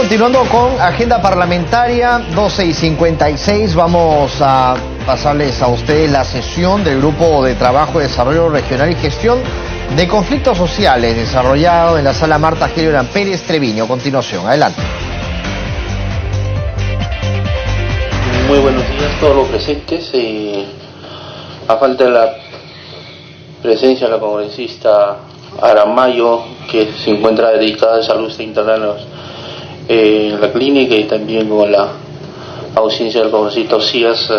continuando con agenda parlamentaria, 12:56, vamos a pasarles a ustedes la sesión del Grupo de Trabajo, Desarrollo Regional y Gestión de Conflictos Sociales, desarrollado en la sala Marta Gelioran Pérez Treviño. A continuación, adelante. Muy buenos días a todos los presentes. A falta de la presencia de la congresista Aramayo, que se encuentra dedicada a salud interna en la clínica, y también con la ausencia del congresista Osías,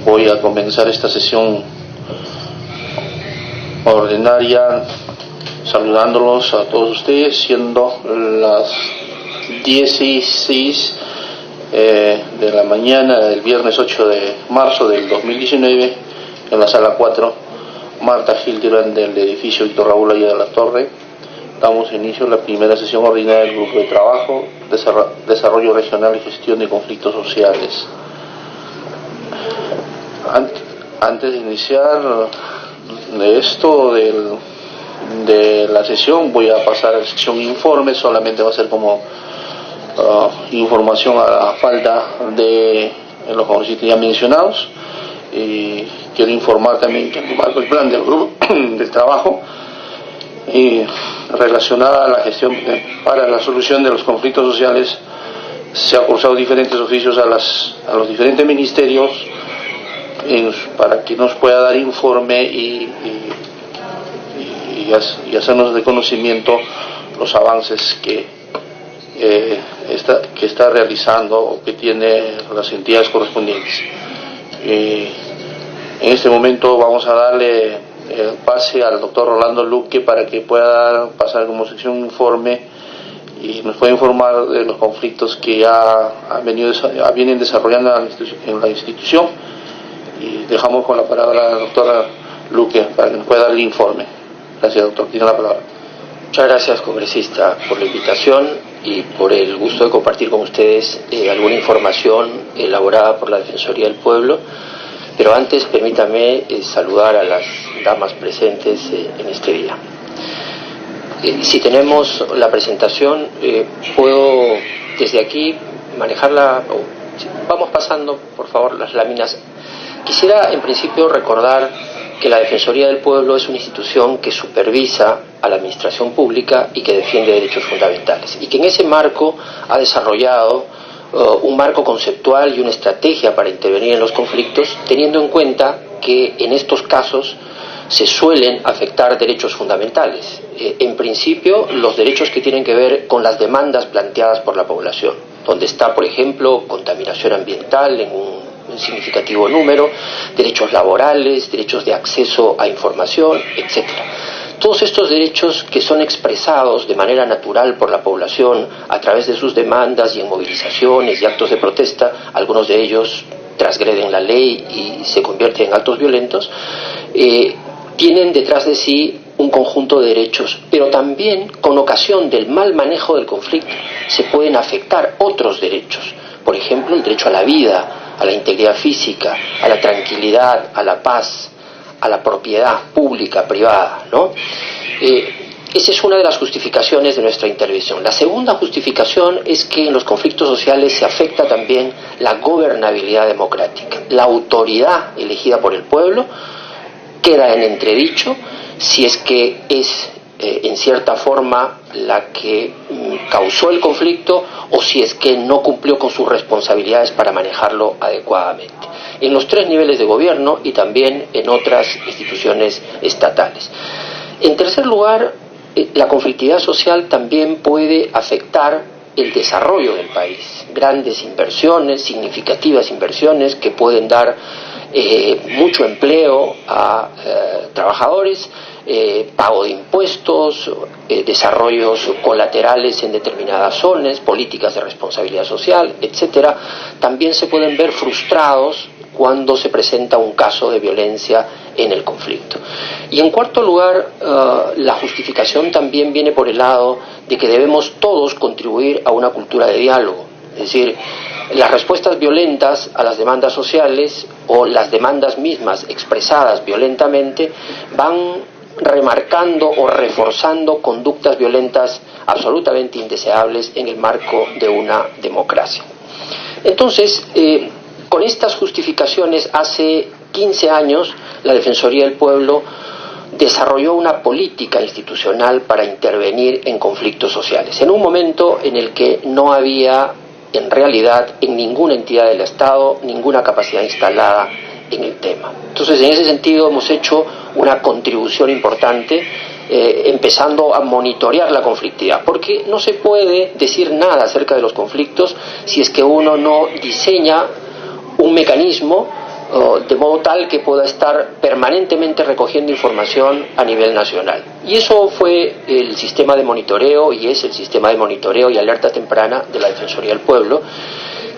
voy a comenzar esta sesión ordinaria saludándolos a todos ustedes, siendo las 10:06 de la mañana del viernes 8 de marzo del 2019, en la sala 4 Marta Gelioran del edificio Víctor Raúl Aya de la Torre. Damos inicio a la primera sesión ordinaria del Grupo de Trabajo, Desarrollo Regional y Gestión de Conflictos Sociales. Antes de iniciar de la sesión, voy a pasar a la sección informe. Solamente va a ser como información a la falta de los congresistas ya mencionados. Y quiero informar también que en el marco del plan del Grupo de Trabajo relacionada a la gestión para la solución de los conflictos sociales, se ha cursado diferentes oficios a los diferentes ministerios para que nos pueda dar informe y hacernos de conocimiento los avances que está realizando o que tiene las entidades correspondientes. En este momento vamos a darle pase al doctor Rolando Luque para que pueda pasar como sección informe y nos pueda informar de los conflictos que ya vienen desarrollando en la institución. Y dejamos con la palabra a la doctora Luque para que nos pueda dar el informe. Gracias, doctor. Tiene la palabra. Muchas gracias, congresista, por la invitación y por el gusto de compartir con ustedes alguna información elaborada por la Defensoría del Pueblo. Pero antes, permítame saludar a las damas presentes en este día. Si tenemos la presentación, puedo desde aquí manejarla. Vamos pasando, por favor, las láminas. Quisiera, en principio, recordar que la Defensoría del Pueblo es una institución que supervisa a la administración pública y que defiende derechos fundamentales, y que en ese marco ha desarrollado un marco conceptual y una estrategia para intervenir en los conflictos, teniendo en cuenta que en estos casos se suelen afectar derechos fundamentales. En principio, los derechos que tienen que ver con las demandas planteadas por la población, donde está, por ejemplo, contaminación ambiental en un significativo número, derechos laborales, derechos de acceso a información, etc. Todos estos derechos que son expresados de manera natural por la población a través de sus demandas y en movilizaciones y actos de protesta, algunos de ellos transgreden la ley y se convierten en actos violentos, tienen detrás de sí un conjunto de derechos, pero también con ocasión del mal manejo del conflicto se pueden afectar otros derechos. Por ejemplo, el derecho a la vida, a la integridad física, a la tranquilidad, a la paz, a la propiedad pública, privada, ¿no? Esa es una de las justificaciones de nuestra intervención. La segunda justificación es que en los conflictos sociales se afecta también la gobernabilidad democrática. La autoridad elegida por el pueblo queda en entredicho si es que es en cierta forma la que causó el conflicto o si es que no cumplió con sus responsabilidades para manejarlo adecuadamente, en los tres niveles de gobierno y también en otras instituciones estatales. En tercer lugar, la conflictividad social también puede afectar el desarrollo del país. Grandes inversiones, significativas inversiones que pueden dar mucho empleo a trabajadores, pago de impuestos, desarrollos colaterales en determinadas zonas, políticas de responsabilidad social, etcétera, también se pueden ver frustrados cuando se presenta un caso de violencia en el conflicto. Y en cuarto lugar, la justificación también viene por el lado de que debemos todos contribuir a una cultura de diálogo. Es decir, las respuestas violentas a las demandas sociales o las demandas mismas expresadas violentamente van remarcando o reforzando conductas violentas absolutamente indeseables en el marco de una democracia. Entonces, con estas justificaciones, hace 15 años la Defensoría del Pueblo desarrolló una política institucional para intervenir en conflictos sociales, en un momento en el que no había en realidad en ninguna entidad del Estado ninguna capacidad instalada en el tema. Entonces, en ese sentido hemos hecho una contribución importante, empezando a monitorear la conflictividad, porque no se puede decir nada acerca de los conflictos si es que uno no diseña un mecanismo de modo tal que pueda estar permanentemente recogiendo información a nivel nacional. Y eso fue el sistema de monitoreo, y es el sistema de monitoreo y alerta temprana de la Defensoría del Pueblo,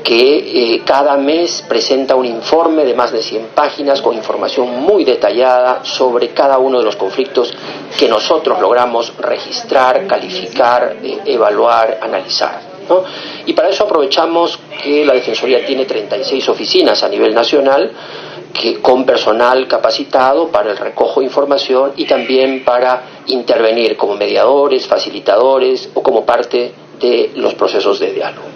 que cada mes presenta un informe de más de 100 páginas con información muy detallada sobre cada uno de los conflictos que nosotros logramos registrar, calificar, evaluar, analizar, ¿no? Y para eso aprovechamos que la Defensoría tiene 36 oficinas a nivel nacional, con personal capacitado para el recojo de información y también para intervenir como mediadores, facilitadores o como parte de los procesos de diálogo.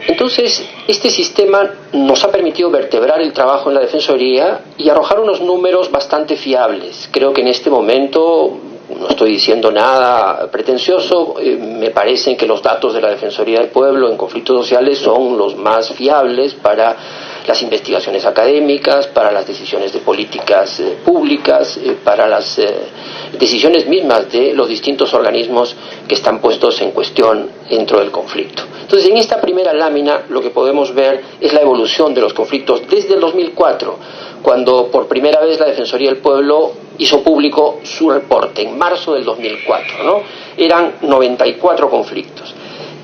Entonces, este sistema nos ha permitido vertebrar el trabajo en la Defensoría y arrojar unos números bastante fiables. Creo que en este momento, no estoy diciendo nada pretencioso, me parecen que los datos de la Defensoría del Pueblo en conflictos sociales son los más fiables para las investigaciones académicas, para las decisiones de políticas públicas, para las decisiones mismas de los distintos organismos que están puestos en cuestión dentro del conflicto. Entonces, en esta primera lámina lo que podemos ver es la evolución de los conflictos desde el 2004, cuando por primera vez la Defensoría del Pueblo hizo público su reporte, en marzo del 2004, ¿no? Eran 94 conflictos.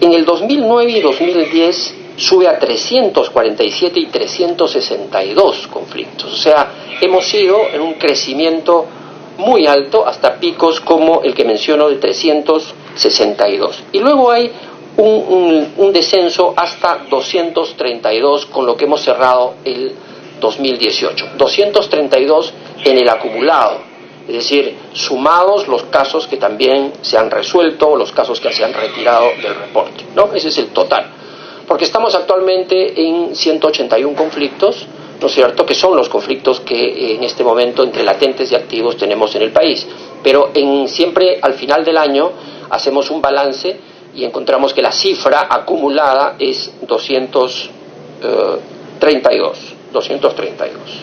En el 2009 y 2010 sube a 347 y 362 conflictos. O sea, hemos ido en un crecimiento muy alto hasta picos como el que menciono de 362. Y luego hay un descenso hasta 232, con lo que hemos cerrado el 2018. 232 en el acumulado, es decir, sumados los casos que también se han resuelto, los casos que se han retirado del reporte, ¿no? Ese es el total. Porque estamos actualmente en 181 conflictos, ¿no es cierto?, que son los conflictos que en este momento entre latentes y activos tenemos en el país. Pero siempre al final del año hacemos un balance y encontramos que la cifra acumulada es 232,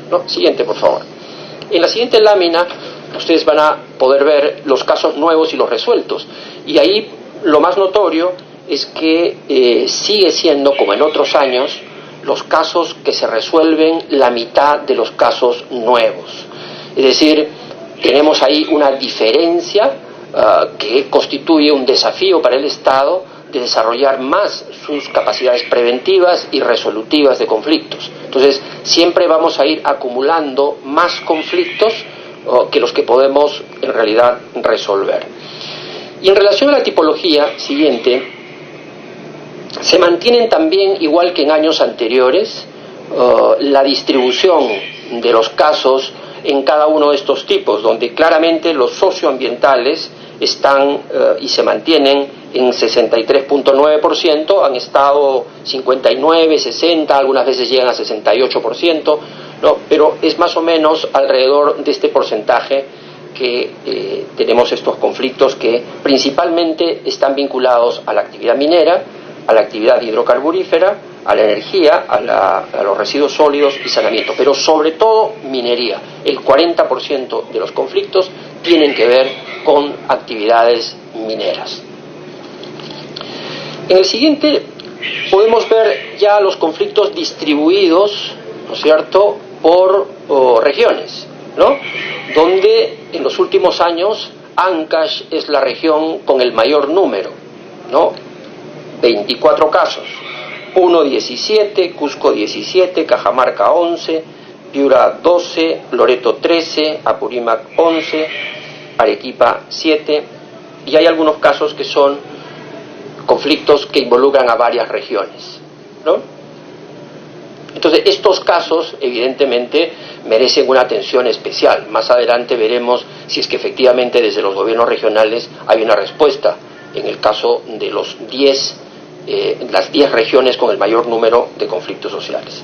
¿no? Siguiente, por favor. En la siguiente lámina ustedes van a poder ver los casos nuevos y los resueltos. Y ahí lo más notorio es que sigue siendo, como en otros años, los casos que se resuelven la mitad de los casos nuevos. Es decir, tenemos ahí una diferencia que constituye un desafío para el Estado de desarrollar más sus capacidades preventivas y resolutivas de conflictos. Entonces, siempre vamos a ir acumulando más conflictos que los que podemos en realidad resolver. Y en relación a la tipología siguiente, se mantienen también, igual que en años anteriores, la distribución de los casos en cada uno de estos tipos, donde claramente los socioambientales están y se mantienen en 63.9%, han estado 59, 60, algunas veces llegan a 68%, ¿no? Pero es más o menos alrededor de este porcentaje que tenemos estos conflictos que principalmente están vinculados a la actividad minera, a la actividad hidrocarburífera, a la energía, a los residuos sólidos y saneamiento, pero sobre todo minería. El 40% de los conflictos tienen que ver con actividades mineras. En el siguiente podemos ver ya los conflictos distribuidos, ¿no es cierto?, por regiones, ¿no?, donde en los últimos años Ancash es la región con el mayor número, ¿no?, 24 casos, Puno 17, Cusco 17, Cajamarca 11, Piura 12, Loreto 13, Apurímac 11, Arequipa 7, y hay algunos casos que son conflictos que involucran a varias regiones, ¿no? Entonces, estos casos, evidentemente, merecen una atención especial. Más adelante veremos si es que efectivamente desde los gobiernos regionales hay una respuesta en el caso de las 10 regiones con el mayor número de conflictos sociales.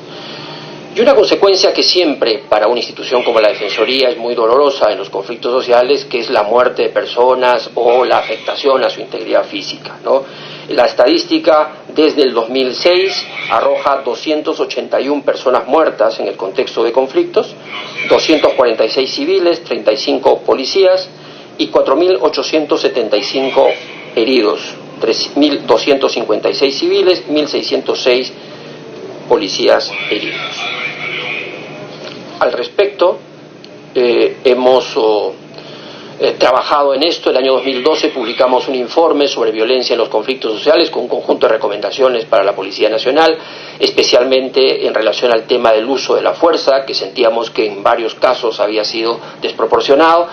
Y una consecuencia que siempre para una institución como la Defensoría es muy dolorosa en los conflictos sociales, que es la muerte de personas o la afectación a su integridad física, ¿no? La estadística desde el 2006 arroja 281 personas muertas en el contexto de conflictos, 246 civiles, 35 policías y 4.875 heridos, 3.256 civiles, 1.606 policías heridos. Al respecto, hemos trabajado en esto. El año 2012 publicamos un informe sobre violencia en los conflictos sociales con un conjunto de recomendaciones para la Policía Nacional, especialmente en relación al tema del uso de la fuerza, que sentíamos que en varios casos había sido desproporcionado,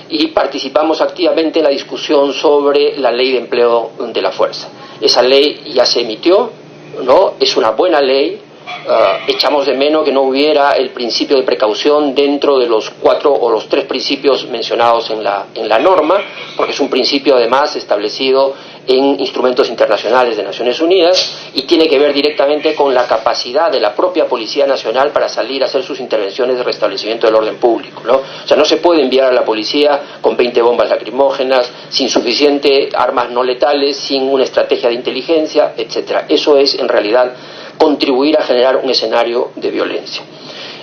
y participamos activamente en la discusión sobre la ley de empleo de la fuerza. Esa ley ya se emitió, ¿no? Es una buena ley. Echamos de menos que no hubiera el principio de precaución dentro de los 4 o los 3 principios mencionados en la norma, porque es un principio además establecido en instrumentos internacionales de Naciones Unidas y tiene que ver directamente con la capacidad de la propia Policía Nacional para salir a hacer sus intervenciones de restablecimiento del orden público, ¿no? O sea, no se puede enviar a la policía con 20 bombas lacrimógenas, sin suficiente armas no letales, sin una estrategia de inteligencia, etcétera. Eso es en realidad contribuir a generar un escenario de violencia.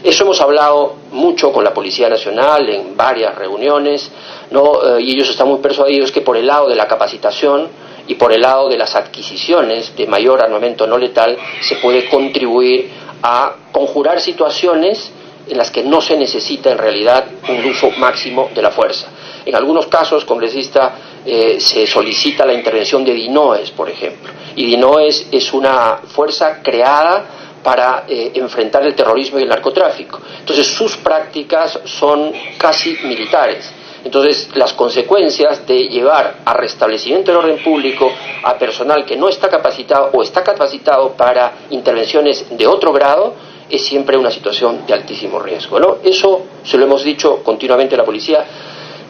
Eso hemos hablado mucho con la Policía Nacional en varias reuniones, ¿no? Y ellos están muy persuadidos que por el lado de la capacitación y por el lado de las adquisiciones de mayor armamento no letal se puede contribuir a conjurar situaciones en las que no se necesita en realidad un uso máximo de la fuerza. En algunos casos, congresista, se solicita la intervención de DINOES, por ejemplo, y DINOES es una fuerza creada para enfrentar el terrorismo y el narcotráfico. Entonces sus prácticas son casi militares. Entonces las consecuencias de llevar a restablecimiento del orden público a personal que no está capacitado o está capacitado para intervenciones de otro grado es siempre una situación de altísimo riesgo, ¿no? Eso se lo hemos dicho continuamente a la policía.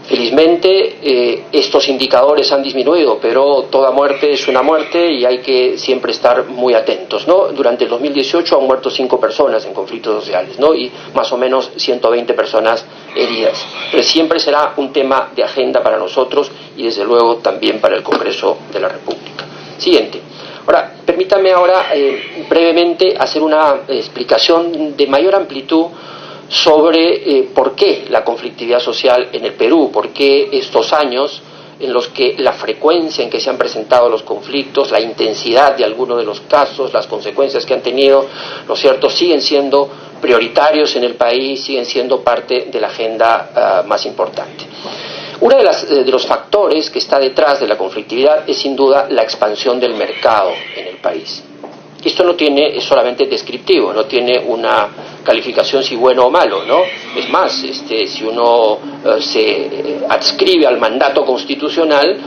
Felizmente estos indicadores han disminuido, pero toda muerte es una muerte y hay que siempre estar muy atentos, ¿no? Durante el 2018 han muerto 5 personas en conflictos sociales, ¿no? Y más o menos 120 personas heridas. Pero siempre será un tema de agenda para nosotros y desde luego también para el Congreso de la República. Siguiente. Ahora, permítame ahora brevemente hacer una explicación de mayor amplitud sobre por qué la conflictividad social en el Perú, por qué estos años en los que la frecuencia en que se han presentado los conflictos, la intensidad de algunos de los casos, las consecuencias que han tenido, ¿no es cierto?, siguen siendo prioritarios en el país, siguen siendo parte de la agenda más importante. Uno de los factores que está detrás de la conflictividad es sin duda la expansión del mercado en el país. Esto no es solamente descriptivo, no tiene una calificación si bueno o malo, ¿no? Es más, si uno se adscribe al mandato constitucional,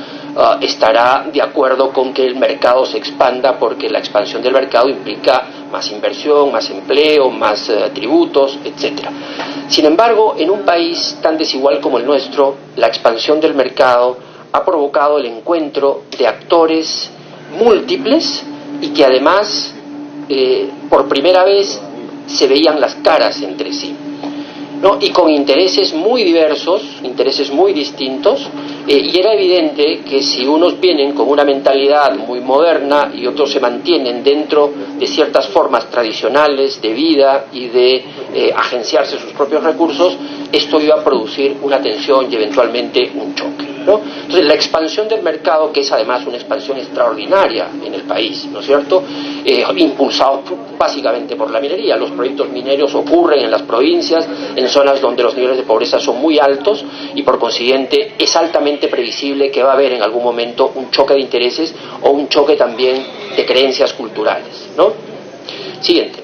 estará de acuerdo con que el mercado se expanda porque la expansión del mercado implica más inversión, más empleo, más tributos, etc. Sin embargo, en un país tan desigual como el nuestro, la expansión del mercado ha provocado el encuentro de actores múltiples y que además por primera vez se veían las caras entre sí, ¿no? Y con intereses muy diversos, intereses muy distintos, y era evidente que si unos vienen con una mentalidad muy moderna y otros se mantienen dentro de ciertas formas tradicionales de vida y de agenciarse sus propios recursos, esto iba a producir una tensión y eventualmente un choque, ¿no? Entonces la expansión del mercado, que es además una expansión extraordinaria en el país, ¿no es cierto?, impulsado básicamente por la minería. Los proyectos mineros ocurren en las provincias, en zonas donde los niveles de pobreza son muy altos y por consiguiente es altamente previsible que va a haber en algún momento un choque de intereses o un choque también de creencias culturales, ¿no? Siguiente.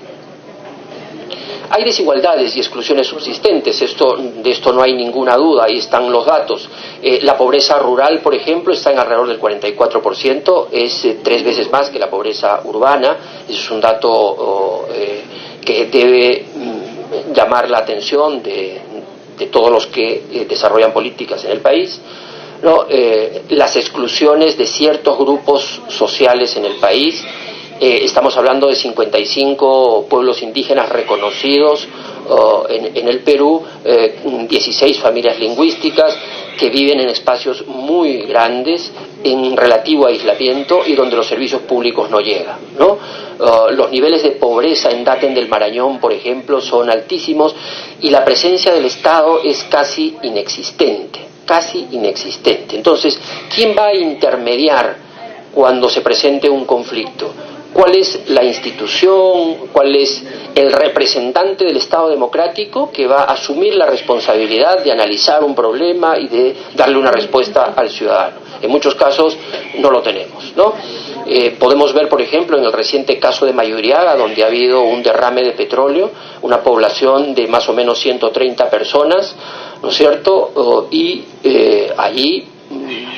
Hay desigualdades y exclusiones subsistentes, de esto no hay ninguna duda, ahí están los datos. La pobreza rural, por ejemplo, está en alrededor del 44%, es 3 veces más que la pobreza urbana. Eso es un dato que debe llamar la atención de todos los que desarrollan políticas en el país, ¿no? Las exclusiones de ciertos grupos sociales en el país. Estamos hablando de 55 pueblos indígenas reconocidos en el Perú, 16 familias lingüísticas que viven en espacios muy grandes, en relativo aislamiento y donde los servicios públicos no llegan, ¿no? Los niveles de pobreza en Daten del Marañón, por ejemplo, son altísimos y la presencia del Estado es casi inexistente. Entonces, ¿quién va a intermediar cuando se presente un conflicto? ¿Cuál es la institución? ¿Cuál es el representante del Estado democrático que va a asumir la responsabilidad de analizar un problema y de darle una respuesta al ciudadano? En muchos casos no lo tenemos, ¿no? Podemos ver, por ejemplo, en el reciente caso de Mayuriaga, donde ha habido un derrame de petróleo, una población de más o menos 130 personas, ¿no es cierto? Y allí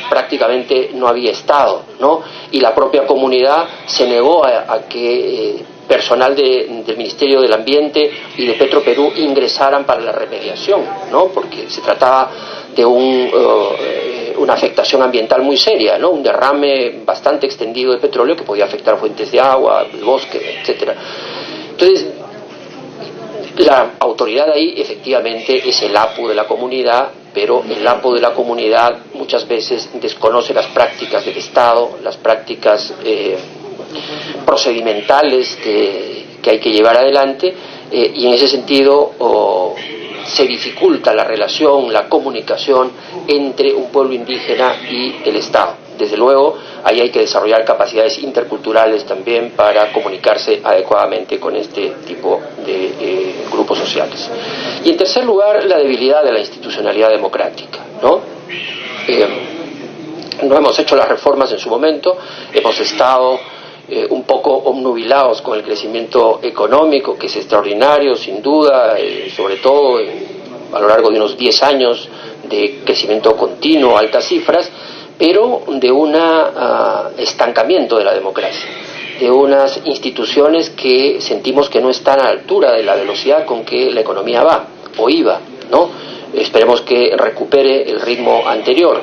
prácticamente no había Estado, ¿no? Y la propia comunidad se negó a que personal del Ministerio del Ambiente y de Petroperú ingresaran para la remediación, ¿no? Porque se trataba de una afectación ambiental muy seria, ¿no? Un derrame bastante extendido de petróleo que podía afectar fuentes de agua, el bosque, etcétera. Entonces, la autoridad ahí efectivamente es el APU de la comunidad, pero el APU de la comunidad muchas veces desconoce las prácticas del Estado, las prácticas procedimentales que hay que llevar adelante, y en ese sentido se dificulta la relación, la comunicación entre un pueblo indígena y el Estado. Desde luego, ahí hay que desarrollar capacidades interculturales también para comunicarse adecuadamente con este tipo de grupos sociales. Y en tercer lugar, la debilidad de la institucionalidad democrática, ¿no? No hemos hecho las reformas en su momento, hemos estado un poco obnubilados con el crecimiento económico, que es extraordinario, sin duda, sobre todo a lo largo de unos 10 años de crecimiento continuo, altas cifras, pero de un estancamiento de la democracia, de unas instituciones que sentimos que no están a la altura de la velocidad con que la economía va, o iba, ¿no? Esperemos que recupere el ritmo anterior,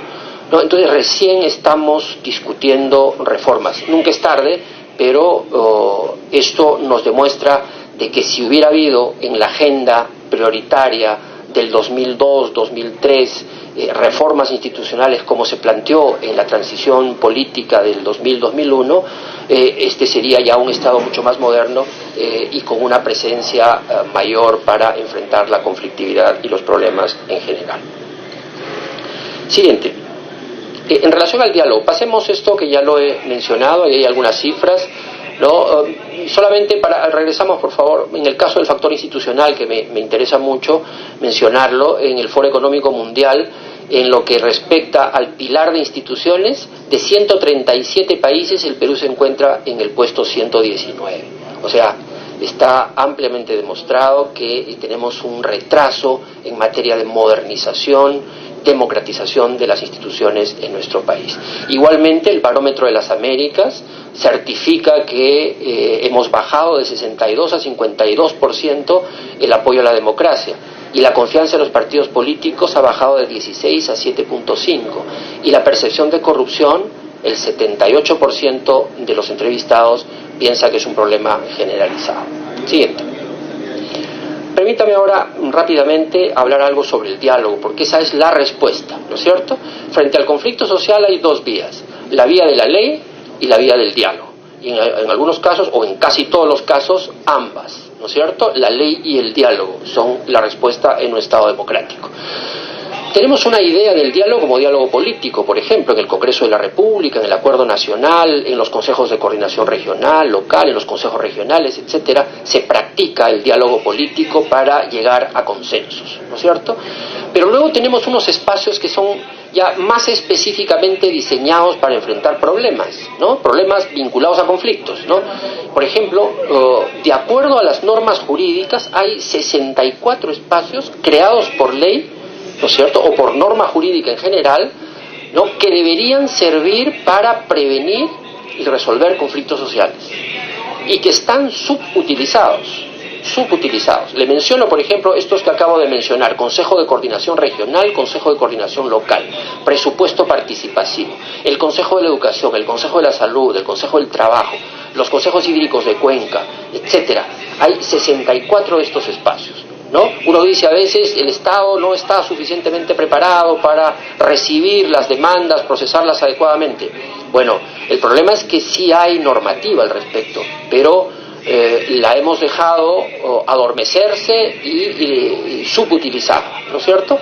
¿no? Entonces recién estamos discutiendo reformas. Nunca es tarde, pero esto nos demuestra de que si hubiera habido en la agenda prioritaria del 2002-2003 reformas institucionales como se planteó en la transición política del 2000-2001, este sería ya un Estado mucho más moderno y con una presencia mayor para enfrentar la conflictividad y los problemas en general. Siguiente. En relación al diálogo, pasemos esto que ya lo he mencionado, y hay algunas cifras, ¿no? Solamente regresamos por favor, en el caso del factor institucional, que me interesa mucho mencionarlo, en el Foro Económico Mundial, en lo que respecta al pilar de instituciones, de 137 países, el Perú se encuentra en el puesto 119. O sea, está ampliamente demostrado que tenemos un retraso en materia de modernización, democratización de las instituciones en nuestro país. Igualmente, el Barómetro de las Américas certifica que hemos bajado de 62 a 52% el apoyo a la democracia, y la confianza en los partidos políticos ha bajado de 16 a 7.5, y la percepción de corrupción, el 78% de los entrevistados piensa que es un problema generalizado. Siguiente. Permítame ahora rápidamente hablar algo sobre el diálogo, porque esa es la respuesta, ¿no es cierto? Frente al conflicto social hay dos vías, la vía de la ley y la vía del diálogo. Y en algunos casos, o en casi todos los casos, ambas, ¿no es cierto? La ley y el diálogo son la respuesta en un Estado democrático. Tenemos una idea del diálogo como diálogo político, por ejemplo, en el Congreso de la República, en el Acuerdo Nacional, en los consejos de coordinación regional, local, en los consejos regionales, etcétera, se practica el diálogo político para llegar a consensos, ¿no es cierto? Pero luego tenemos unos espacios que son ya más específicamente diseñados para enfrentar problemas, ¿no? Problemas vinculados a conflictos, ¿no? Por ejemplo, de acuerdo a las normas jurídicas, hay 64 espacios creados por ley, ¿no es cierto?, o por norma jurídica en general, ¿no?, que deberían servir para prevenir y resolver conflictos sociales, y que están subutilizados, subutilizados. Le menciono, por ejemplo, estos que acabo de mencionar: Consejo de Coordinación Regional, Consejo de Coordinación Local, presupuesto participativo, el Consejo de la Educación, el Consejo de la Salud, el Consejo del Trabajo, los consejos hídricos de Cuenca, etcétera. Hay 64 de estos espacios, ¿no? Uno dice a veces el Estado no está suficientemente preparado para recibir las demandas, procesarlas adecuadamente. Bueno, el problema es que sí hay normativa al respecto, pero la hemos dejado adormecerse y subutilizada, ¿no es cierto?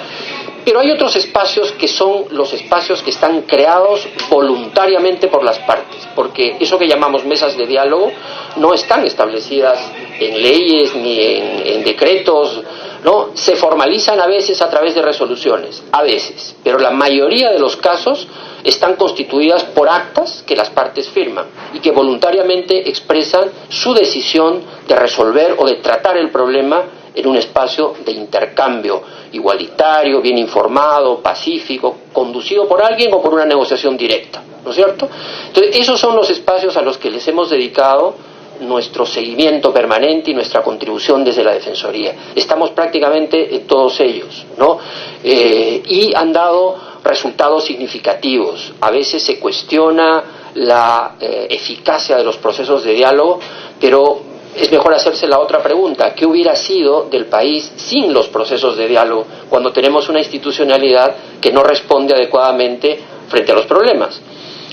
Pero hay otros espacios que son los espacios que están creados voluntariamente por las partes, porque eso que llamamos mesas de diálogo no están establecidas en leyes ni en decretos, ¿no? Se formalizan a veces a través de resoluciones, a veces, pero la mayoría de los casos están constituidas por actas que las partes firman y que voluntariamente expresan su decisión de resolver o de tratar el problema en un espacio de intercambio igualitario, bien informado, pacífico, conducido por alguien o por una negociación directa, ¿no es cierto? Entonces, esos son los espacios a los que les hemos dedicado nuestro seguimiento permanente y nuestra contribución desde la Defensoría. Estamos prácticamente en todos ellos, ¿no? Y han dado resultados significativos. A veces se cuestiona la eficacia de los procesos de diálogo, pero es mejor hacerse la otra pregunta: ¿qué hubiera sido del país sin los procesos de diálogo cuando tenemos una institucionalidad que no responde adecuadamente frente a los problemas?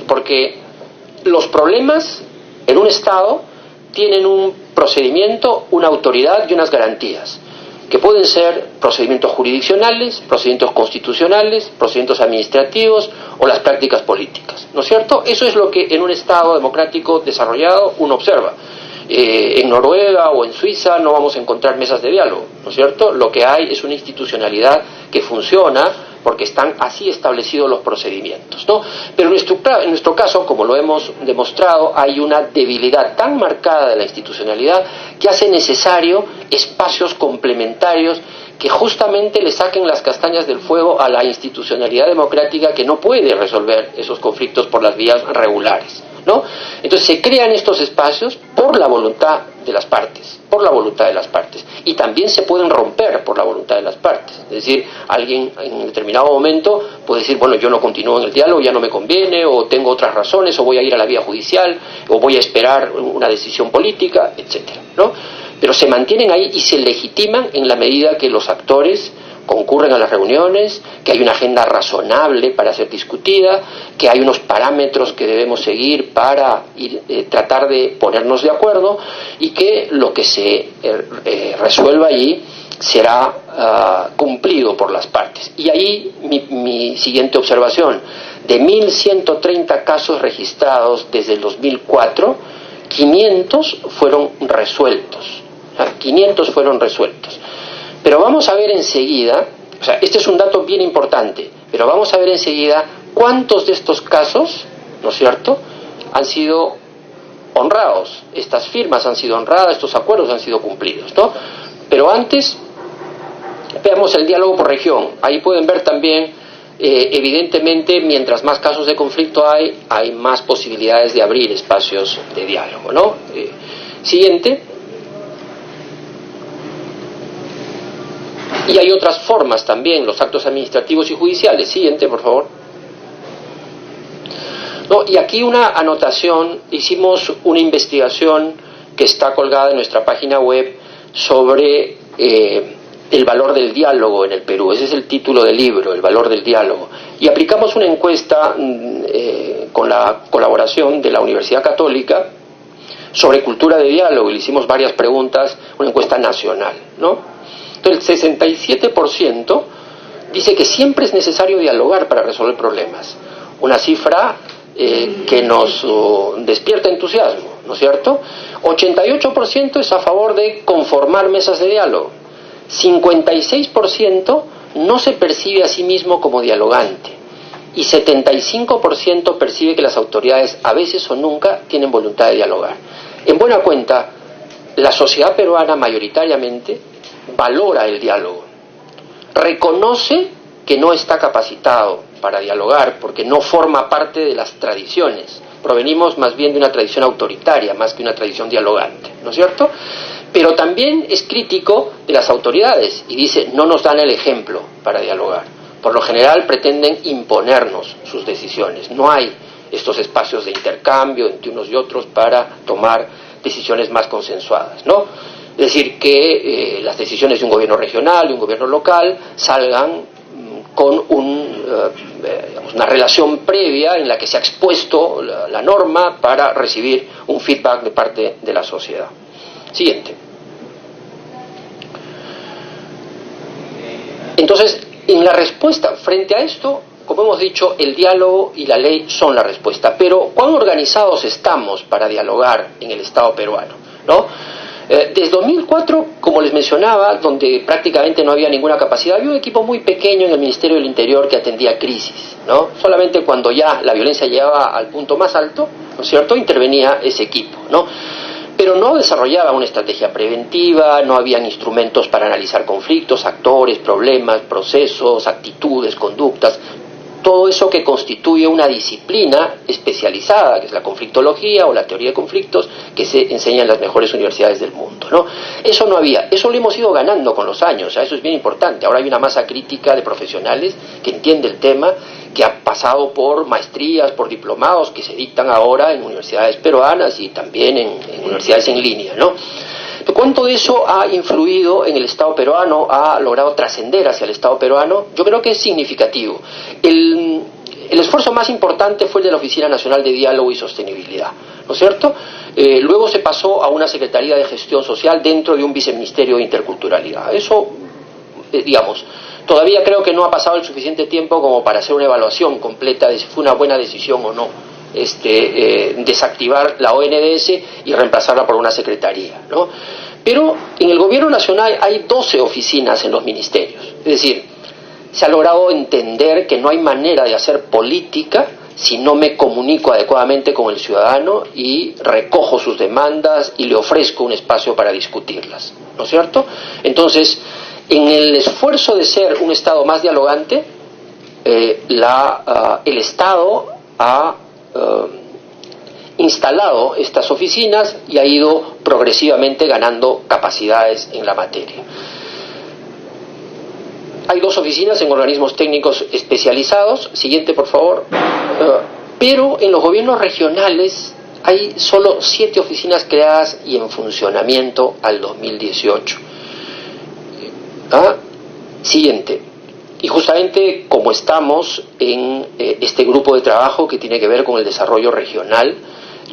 Porque los problemas en un Estado tienen un procedimiento, una autoridad y unas garantías, que pueden ser procedimientos jurisdiccionales, procedimientos constitucionales, procedimientos administrativos o las prácticas políticas, ¿no es cierto? Eso es lo que en un Estado democrático desarrollado uno observa. En Noruega o en Suiza no vamos a encontrar mesas de diálogo, ¿no es cierto? Lo que hay es una institucionalidad que funciona porque están así establecidos los procedimientos, ¿no? Pero en nuestro caso, como lo hemos demostrado, hay una debilidad tan marcada de la institucionalidad que hace necesario espacios complementarios que justamente le saquen las castañas del fuego a la institucionalidad democrática, que no puede resolver esos conflictos por las vías regulares, ¿no? Entonces se crean estos espacios por la voluntad de las partes, y también se pueden romper por la voluntad de las partes. Es decir, alguien en determinado momento puede decir: bueno, yo no continúo en el diálogo, ya no me conviene, o tengo otras razones, o voy a ir a la vía judicial, o voy a esperar una decisión política, etcétera, ¿no? Pero se mantienen ahí y se legitiman en la medida que los actores concurren a las reuniones, que hay una agenda razonable para ser discutida, que hay unos parámetros que debemos seguir para tratar de ponernos de acuerdo, y que lo que se resuelva allí será cumplido por las partes. Y ahí mi siguiente observación: de 1.130 casos registrados desde el 2004, 500 fueron resueltos. 500 fueron resueltos. Pero vamos a ver enseguida, o sea, este es un dato bien importante, pero vamos a ver enseguida cuántos de estos casos, ¿no es cierto?, han sido honrados. Estas firmas han sido honradas, estos acuerdos han sido cumplidos, ¿no? Pero antes, veamos el diálogo por región. Ahí pueden ver también, evidentemente, mientras más casos de conflicto hay más posibilidades de abrir espacios de diálogo, ¿no? Siguiente. Y hay otras formas también, los actos administrativos y judiciales. Siguiente, por favor. No, y aquí una anotación: hicimos una investigación que está colgada en nuestra página web sobre el valor del diálogo en el Perú. Ese es el título del libro, El valor del diálogo. Y aplicamos una encuesta con la colaboración de la Universidad Católica sobre cultura de diálogo, y le hicimos varias preguntas, una encuesta nacional, ¿no? Entonces, el 67% dice que siempre es necesario dialogar para resolver problemas. Una cifra que nos despierta entusiasmo, ¿no es cierto? 88% es a favor de conformar mesas de diálogo. 56% no se percibe a sí mismo como dialogante. Y 75% percibe que las autoridades a veces o nunca tienen voluntad de dialogar. En buena cuenta, la sociedad peruana mayoritariamente valora el diálogo, reconoce que no está capacitado para dialogar porque no forma parte de las tradiciones. Provenimos más bien de una tradición autoritaria más que una tradición dialogante, ¿no es cierto? pero también es crítico de las autoridades y dice, no nos dan el ejemplo para dialogar. Por lo general pretenden imponernos sus decisiones. No hay estos espacios de intercambio entre unos y otros para tomar decisiones más consensuadas, ¿no? Es decir, que las decisiones de un gobierno regional, de un gobierno local, salgan con una relación previa en la que se ha expuesto la norma para recibir un feedback de parte de la sociedad. Siguiente. Entonces, en la respuesta frente a esto, como hemos dicho, el diálogo y la ley son la respuesta. Pero, ¿cuán organizados estamos para dialogar en el Estado peruano? ¿No? Desde 2004, como les mencionaba, donde prácticamente no había ninguna capacidad, había un equipo muy pequeño en el Ministerio del Interior que atendía crisis, ¿no? Solamente cuando ya la violencia llegaba al punto más alto, ¿no es cierto?, intervenía ese equipo, ¿no? Pero no desarrollaba una estrategia preventiva, no habían instrumentos para analizar conflictos, actores, problemas, procesos, actitudes, conductas, todo eso que constituye una disciplina especializada, que es la conflictología o la teoría de conflictos, que se enseña en las mejores universidades del mundo, ¿no? Eso no había, eso lo hemos ido ganando con los años, o sea, eso es bien importante. Ahora hay una masa crítica de profesionales que entiende el tema, que ha pasado por maestrías, por diplomados, que se dictan ahora en universidades peruanas y también en universidades en línea, ¿no? ¿Cuánto de eso ha influido en el Estado peruano, ha logrado trascender hacia el Estado peruano? Yo creo que es significativo. El esfuerzo más importante fue el de la Oficina Nacional de Diálogo y Sostenibilidad, ¿no es cierto? Luego se pasó a una Secretaría de Gestión Social dentro de un Viceministerio de Interculturalidad. Eso, digamos, todavía creo que no ha pasado el suficiente tiempo como para hacer una evaluación completa de si fue una buena decisión o no. Desactivar la ONDS y reemplazarla por una secretaría, ¿no? Pero en el gobierno nacional hay 12 oficinas en los ministerios, es decir, se ha logrado entender que no hay manera de hacer política si no me comunico adecuadamente con el ciudadano y recojo sus demandas y le ofrezco un espacio para discutirlas, ¿no es cierto? Entonces, en el esfuerzo de ser un Estado más dialogante, el Estado ha instalado estas oficinas y ha ido progresivamente ganando capacidades en la materia. Hay 2 oficinas en organismos técnicos especializados, siguiente por favor, pero en los gobiernos regionales hay solo 7 oficinas creadas y en funcionamiento al 2018. Siguiente. Y justamente como estamos en este grupo de trabajo que tiene que ver con el desarrollo regional,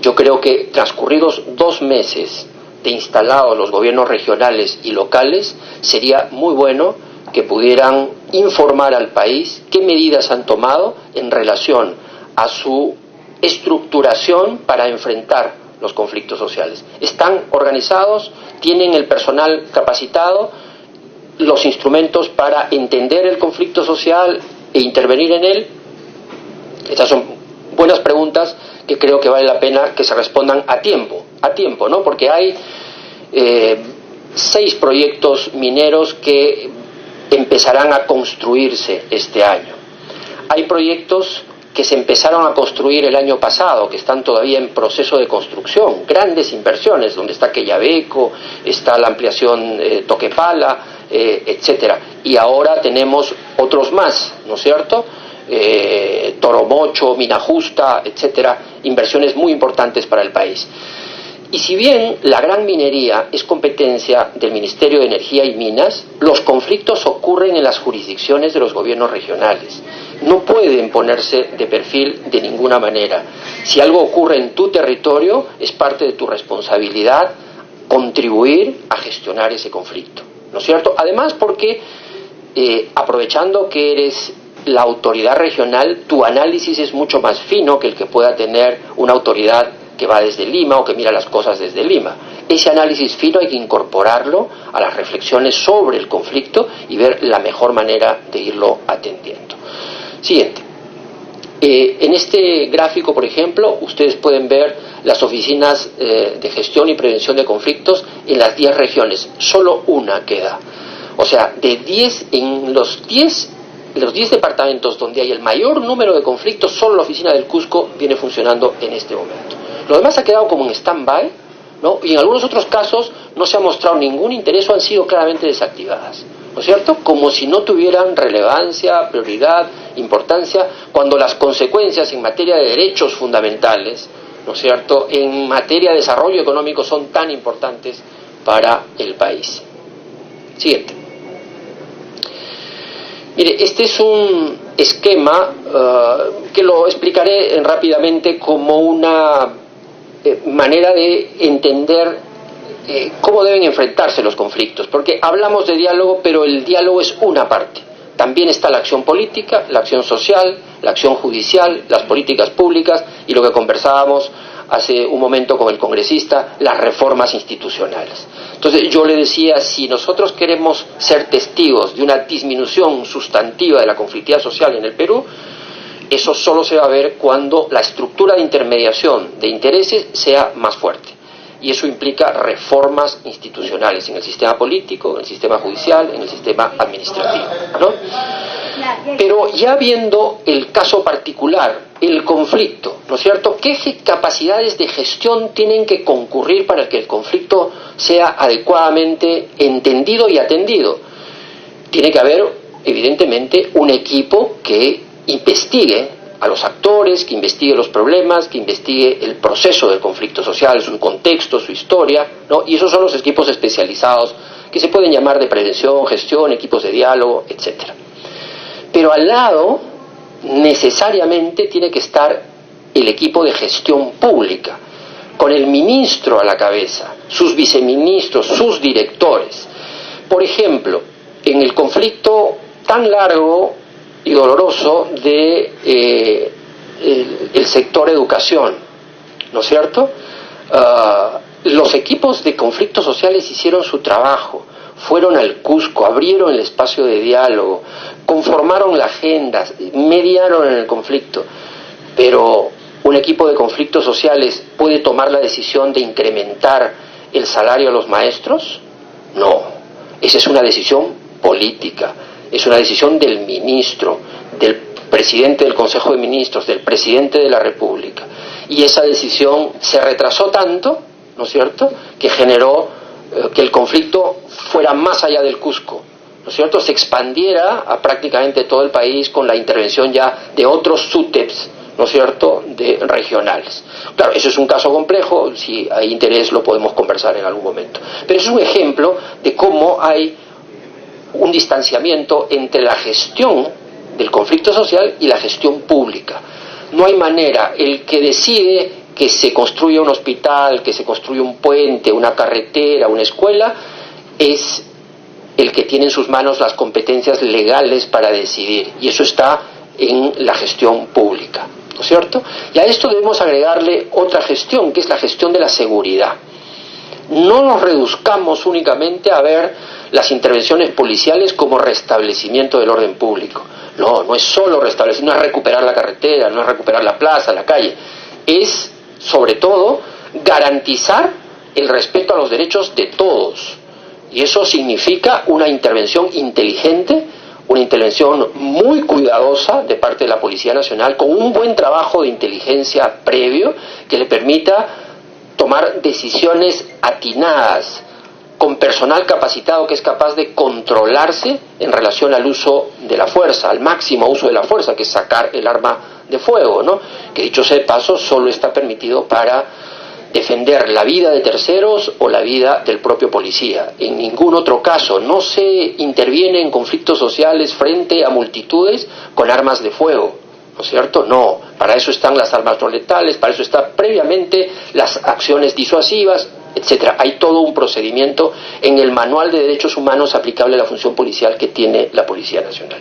yo creo que transcurridos 2 meses de instalados los gobiernos regionales y locales, sería muy bueno que pudieran informar al país qué medidas han tomado en relación a su estructuración para enfrentar los conflictos sociales. Están organizados, tienen el personal capacitado, los instrumentos para entender el conflicto social e intervenir en él. Estas son buenas preguntas que creo que vale la pena que se respondan a tiempo, ¿no? Porque hay 6 proyectos mineros que empezarán a construirse este año. Hay proyectos que se empezaron a construir el año pasado, que están todavía en proceso de construcción, grandes inversiones, donde está Quellaveco, está la ampliación Toquepala, etcétera. Y ahora tenemos otros más, ¿no es cierto? Toromocho, Mina Justa, etcétera, inversiones muy importantes para el país. Y si bien la gran minería es competencia del Ministerio de Energía y Minas, los conflictos ocurren en las jurisdicciones de los gobiernos regionales. No pueden ponerse de perfil de ninguna manera. Si algo ocurre en tu territorio, es parte de tu responsabilidad contribuir a gestionar ese conflicto, ¿no es cierto? Además porque, aprovechando que eres la autoridad regional, tu análisis es mucho más fino que el que pueda tener una autoridad que va desde Lima o que mira las cosas desde Lima. Ese análisis fino hay que incorporarlo a las reflexiones sobre el conflicto y ver la mejor manera de irlo atendiendo. Siguiente. En este gráfico, por ejemplo, ustedes pueden ver las oficinas de gestión y prevención de conflictos en las 10 regiones. Solo una queda. O sea, en los 10 departamentos donde hay el mayor número de conflictos, solo la oficina del Cusco viene funcionando en este momento. Lo demás ha quedado como en stand-by, ¿no? Y en algunos otros casos no se ha mostrado ningún interés o han sido claramente desactivadas, ¿no es cierto? Como si no tuvieran relevancia, prioridad, importancia, cuando las consecuencias en materia de derechos fundamentales, ¿no es cierto?, en materia de desarrollo económico son tan importantes para el país. Siguiente. Mire, este es un esquema que lo explicaré rápidamente como una manera de entender cómo deben enfrentarse los conflictos, porque hablamos de diálogo, pero el diálogo es una parte. También está la acción política, la acción social, la acción judicial, las políticas públicas y lo que conversábamos hace un momento con el congresista, las reformas institucionales. Entonces yo le decía, si nosotros queremos ser testigos de una disminución sustantiva de la conflictividad social en el Perú, eso solo se va a ver cuando la estructura de intermediación de intereses sea más fuerte. Y eso implica reformas institucionales en el sistema político, en el sistema judicial, en el sistema administrativo, ¿no? Pero ya viendo el caso particular, el conflicto, ¿no es cierto?, ¿qué capacidades de gestión tienen que concurrir para que el conflicto sea adecuadamente entendido y atendido? Tiene que haber, evidentemente, un equipo que investigue a los actores, que investigue los problemas, que investigue el proceso del conflicto social, su contexto, su historia, ¿no? Y esos son los equipos especializados que se pueden llamar de prevención, gestión, equipos de diálogo, etcétera. Pero al lado, necesariamente tiene que estar el equipo de gestión pública, con el ministro a la cabeza, sus viceministros, sus directores. Por ejemplo, en el conflicto tan largo y doloroso de el sector educación, ¿no es cierto? Los equipos de conflictos sociales hicieron su trabajo, fueron al Cusco, abrieron el espacio de diálogo, conformaron la agenda, mediaron en el conflicto, pero ¿un equipo de conflictos sociales puede tomar la decisión de incrementar el salario a los maestros? No, esa es una decisión política, es una decisión del ministro, del presidente del Consejo de Ministros, del presidente de la República, y esa decisión se retrasó tanto, ¿no es cierto?, que generó que el conflicto fuera más allá del Cusco, ¿no es cierto?, se expandiera a prácticamente todo el país con la intervención ya de otros SUTEPs, ¿no es cierto?, de regionales. Claro, eso es un caso complejo, si hay interés lo podemos conversar en algún momento. Pero es un ejemplo de cómo hay un distanciamiento entre la gestión del conflicto social y la gestión pública. No hay manera, el que decide que se construya un hospital, que se construya un puente, una carretera, una escuela, es el que tiene en sus manos las competencias legales para decidir, y eso está en la gestión pública, ¿no es cierto? Y a esto debemos agregarle otra gestión, que es la gestión de la seguridad. No nos reduzcamos únicamente a ver las intervenciones policiales como restablecimiento del orden público. No, no es solo restablecer, no es recuperar la carretera, no es recuperar la plaza, la calle. Es, sobre todo, garantizar el respeto a los derechos de todos. Y eso significa una intervención inteligente, una intervención muy cuidadosa de parte de la Policía Nacional, con un buen trabajo de inteligencia previo que le permita tomar decisiones atinadas, con personal capacitado que es capaz de controlarse en relación al uso de la fuerza, al máximo uso de la fuerza, que es sacar el arma de fuego, ¿no? Que dicho sea de paso, solo está permitido para defender la vida de terceros o la vida del propio policía. En ningún otro caso no se interviene en conflictos sociales frente a multitudes con armas de fuego, ¿no es cierto? No, para eso están las armas no letales, para eso están previamente las acciones disuasivas, etcétera. Hay todo un procedimiento en el Manual de Derechos Humanos aplicable a la función policial que tiene la Policía Nacional.